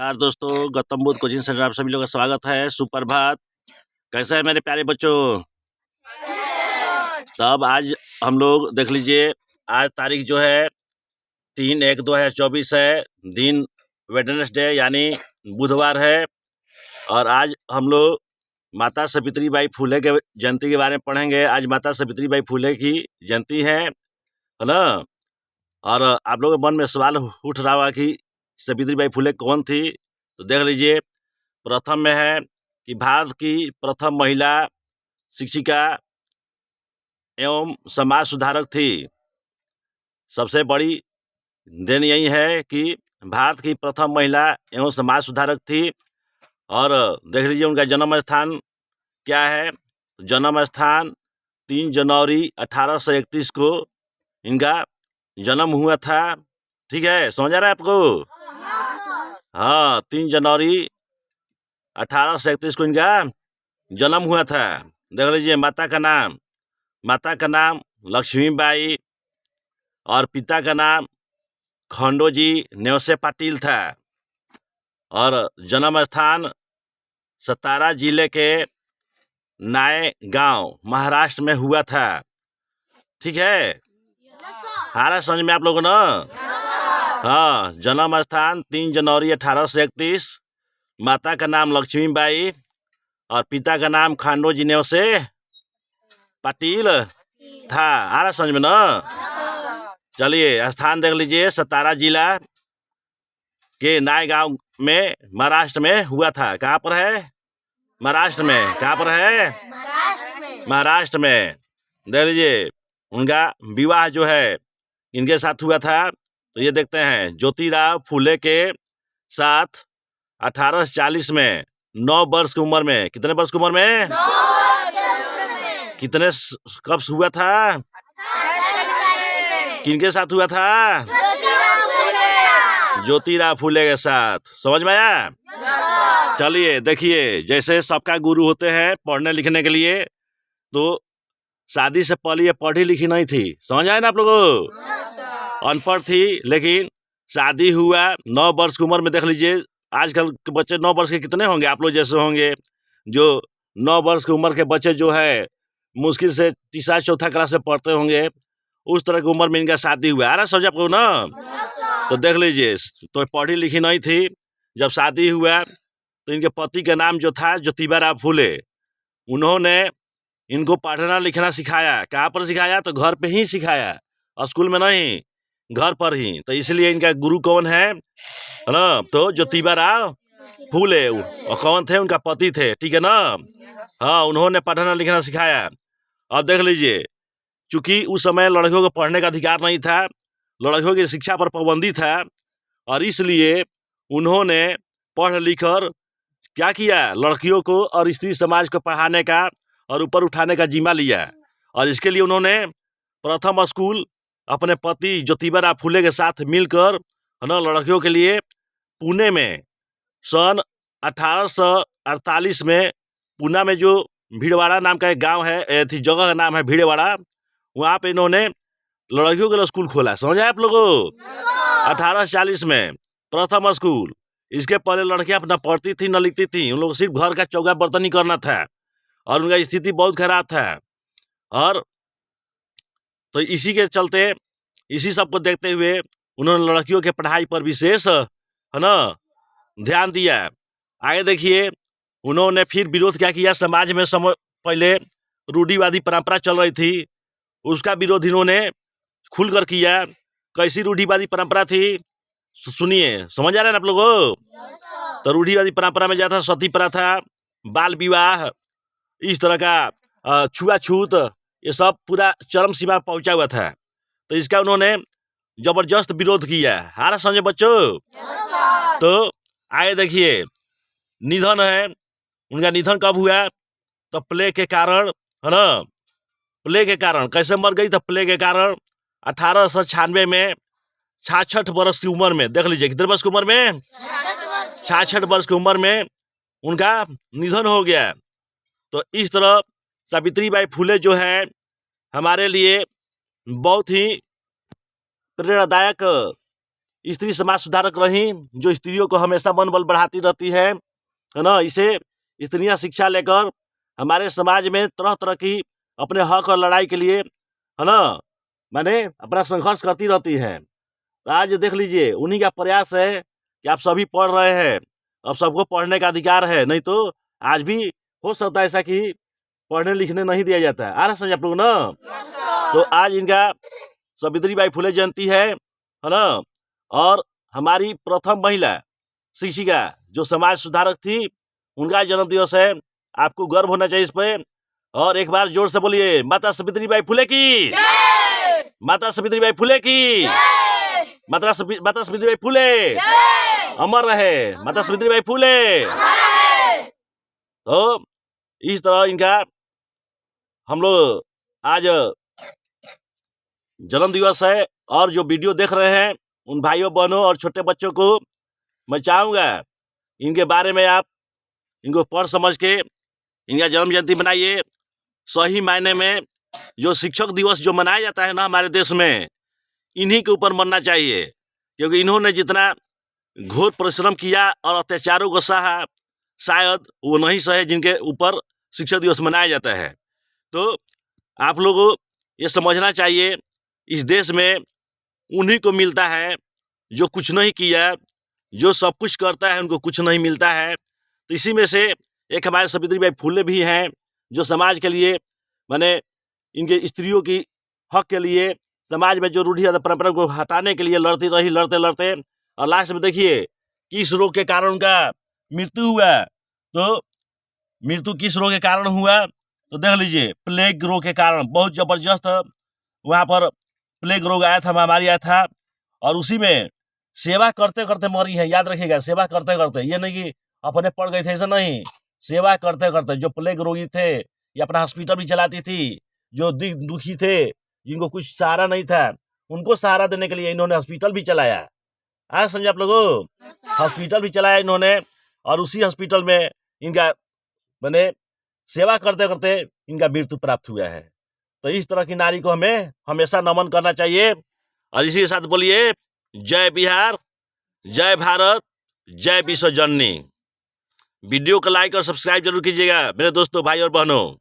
नमस्कार दोस्तों, Gautam Buddha coaching centre आप सभी लोगों का स्वागत है। सुप्रभात। कैसे है मेरे प्यारे बच्चों? तब आज हम लोग देख लीजिए, आज तारीख जो है 3/1/2024 है, दिन वेडनेसडे यानी बुधवार है। और आज हम लोग माता सावित्रीबाई फुले के जयंती के बारे में पढ़ेंगे। आज माता सावित्रीबाई फुले की जयंती है ना। और आप लोगों के मन में सवाल उठ रहा होगा कि सावित्रीबाई फुले कौन थी, तो देख लीजिए। प्रथम में है कि भारत की प्रथम महिला शिक्षिका एवं समाज सुधारक थी। सबसे बड़ी देन यही है कि भारत की प्रथम महिला एवं समाज सुधारक थी। और देख लीजिए उनका जन्म स्थान क्या है। जन्म स्थान 3 जनवरी 1831 को इनका जन्म हुआ था। ठीक है, समझ आ रहा है आपको? हाँ, 3 जनवरी 1831 को इनका जन्म हुआ था। देख लीजिए माता का नाम लक्ष्मीबाई और पिता का नाम खंडोजी नेवसे पाटिल था। और जन्म स्थान सतारा जिले के नाय गांव महाराष्ट्र में हुआ था। ठीक है, हारा समझ में आप लोगों ना? हाँ, जन्म स्थान 3 जनवरी 1831, माता का नाम लक्ष्मीबाई और पिता का नाम खंडोजी नेवसे पाटिल था। आ रहा समझ में ना? चलिए स्थान देख लीजिए, सतारा जिला के नाय गांव में महाराष्ट्र में हुआ था। कहाँ पर है? महाराष्ट्र में। कहाँ पर है? महाराष्ट्र में। देख लीजिए उनका विवाह जो है इनके साथ हुआ था। तो ये देखते हैं, ज्योतिराव फुले के साथ 1840 में 9 वर्ष की उम्र में। कितने वर्ष की उम्र में? 9 वर्ष की उम्र में। कितने कब हुआ था? 1840 किनके साथ हुआ था? ज्योतिराव फुले के साथ। समझ में आया? चलिए देखिए, जैसे सबका गुरु होते हैं पढ़ने लिखने के लिए, तो शादी से पहले ये पढ़ी लिखी नहीं थी। समझ आए ना आप लोगों? अनपढ़ थी, लेकिन शादी हुआ 9 वर्ष की उम्र में। देख लीजिए आजकल के बच्चे 9 वर्ष के कितने होंगे? आप लोग जैसे होंगे जो 9 वर्ष की उम्र के बच्चे जो है मुश्किल से तीसरा चौथा क्लास में पढ़ते होंगे। उस तरह की उम्र में इनका शादी हुआ। आ रहा समझ आपको ना? तो देख लीजिए, तो पढ़ी लिखी नहीं थी। जब शादी हुआ तो इनके पति का नाम जो था ज्योतिबा फुले, उन्होंने इनको पढ़ना लिखना सिखाया। कहाँ पर सिखाया? तो घर पे ही सिखाया, स्कूल में नहीं, घर पर ही। तो इसलिए इनका गुरु कौन है ना? तो ज्योतिबा फुले। और कौन थे? उनका पति थे। ठीक है ना? हाँ, उन्होंने पढ़ना लिखना सिखाया। अब देख लीजिए, चूंकि उस समय लड़कियों को पढ़ने का अधिकार नहीं था, लड़कियों की शिक्षा पर पाबंदी था, और इसलिए उन्होंने पढ़ लिख कर क्या किया? लड़कियों को और स्त्री समाज को पढ़ाने का और ऊपर उठाने का जिम्मा लिया। और इसके लिए उन्होंने प्रथम स्कूल अपने पति ज्योतिबा फुले के साथ मिलकर ना लड़कियों के लिए पुणे में सन 1848 में, पुणे में जो भीड़वाड़ा नाम का एक गांव है, थी जगह का नाम है भीड़वाड़ा, वहाँ पे इन्होंने लड़कियों के लिए स्कूल खोला। समझ आए आप लोगों? 1840 में प्रथम स्कूल। इसके पहले लड़कियां अपना पढ़ती थी न लिखती थी, उन लोग सिर्फ घर का चौका बर्तन ही करना था, और उनका स्थिति बहुत खराब था। और तो इसी के चलते, इसी सब को देखते हुए उन्होंने लड़कियों के पढ़ाई पर विशेष है ना ध्यान दिया। आगे देखिए, उन्होंने फिर विरोध क्या किया? समाज में पहले रूढ़िवादी परंपरा चल रही थी, उसका विरोध इन्होंने खुलकर किया। कैसी रूढ़िवादी परंपरा थी? सुनिए, समझ आ रहा है ना आप लोगों? तो रूढ़िवादी परंपरा में ज्यादा सती प्रथा, बाल विवाह, इस तरह का छुआछूत, ये सब पूरा चरम सीमा पहुंचा हुआ था। तो इसका उन्होंने जबरदस्त विरोध किया। हारा समझे बच्चों? तो आए देखिए, निधन है उनका। निधन कब हुआ? तो प्लेग के कारण, है ना? प्लेग के कारण। कैसे मर गई? तो प्लेग के कारण 1896 में 66 वर्ष की उम्र में। देख लीजिए कितने वर्ष की उम्र में? 66 वर्ष की उम्र में उनका निधन हो गया। तो इस तरह सावित्रीबाई फुले जो है हमारे लिए बहुत ही प्रेरणादायक स्त्री समाज सुधारक रही, जो स्त्रियों को हमेशा मनोबल बढ़ाती रहती है ना। इसे स्त्रियां शिक्षा लेकर हमारे समाज में तरह तरह की अपने हक और लड़ाई के लिए, है ना, माने अपना संघर्ष करती रहती हैं। तो आज देख लीजिए, उन्हीं का प्रयास है कि आप सभी पढ़ रहे हैं। अब सबको पढ़ने का अधिकार है, नहीं तो आज भी हो सकता है ऐसा कि पढ़ने लिखने नहीं दिया जाता है। आ रहा समझ आप लोग ना। तो आज इनका सावित्रीबाई फुले जयंती है ना। और हमारी प्रथम महिला शिक्षिका जो समाज सुधारक थी, उनका जन्म दिवस है। आपको गर्व होना चाहिए इस पे। और एक बार जोर से बोलिए, माता सावित्रीबाई फुले की, माता सावित्रीबाई फुले की, माता सावित्रीबाई फुले अमर रहे, माता सावित्रीबाई फुले। तो इस तरह इनका हम लोग आज जन्म दिवस है। और जो वीडियो देख रहे हैं उन भाइयों बहनों और छोटे बच्चों को मैं चाहूँगा इनके बारे में आप इनको पढ़ समझ के इनका जन्म जयंती मनाइए। सही मायने में जो शिक्षक दिवस जो मनाया जाता है ना हमारे देश में, इन्हीं के ऊपर मनना चाहिए, क्योंकि इन्होंने जितना घोर परिश्रम किया और अत्याचारों को सहा, शायद वो नहीं सहे जिनके ऊपर शिक्षक दिवस मनाया जाता है। तो आप लोगों को ये समझना चाहिए, इस देश में उन्हीं को मिलता है जो कुछ नहीं किया, जो सब कुछ करता है उनको कुछ नहीं मिलता है। तो इसी में से एक हमारे सावित्रीबाई फुले भी हैं, जो समाज के लिए, माने इनके स्त्रियों की हक के लिए, समाज में जो रूढ़ि परंपरा को हटाने के लिए लड़ती रही, लड़ते लड़ते, और लास्ट में देखिए किस रोग के कारण उनका मृत्यु हुआ। तो मृत्यु किस रोग के कारण हुआ, तो देख लीजिए, प्लेग रोग के कारण। बहुत ज़बरदस्त वहाँ पर प्लेग रोग आया था, महामारी आया था, और उसी में सेवा करते करते मरी है। याद रखिएगा, सेवा करते करते, ये नहीं कि अपने पड़ गए थे, ऐसा नहीं। सेवा करते करते, जो प्लेग रोगी थे, ये अपना हॉस्पिटल भी चलाती थी। जो दुखी थे, जिनको कुछ सहारा नहीं था, उनको सहारा देने के लिए इन्होंने हॉस्पिटल भी चलाया। आज समझे आप लोगों, हॉस्पिटल भी चलाया इन्होंने, और उसी हॉस्पिटल में इनका मैंने सेवा करते करते इनका मृत्यु प्राप्त हुआ है। तो इस तरह की नारी को हमें हमेशा नमन करना चाहिए। और इसी के साथ बोलिए, जय बिहार, जय भारत, जय विश्व जननी। वीडियो को लाइक और सब्सक्राइब जरूर कीजिएगा मेरे दोस्तों, भाई और बहनों।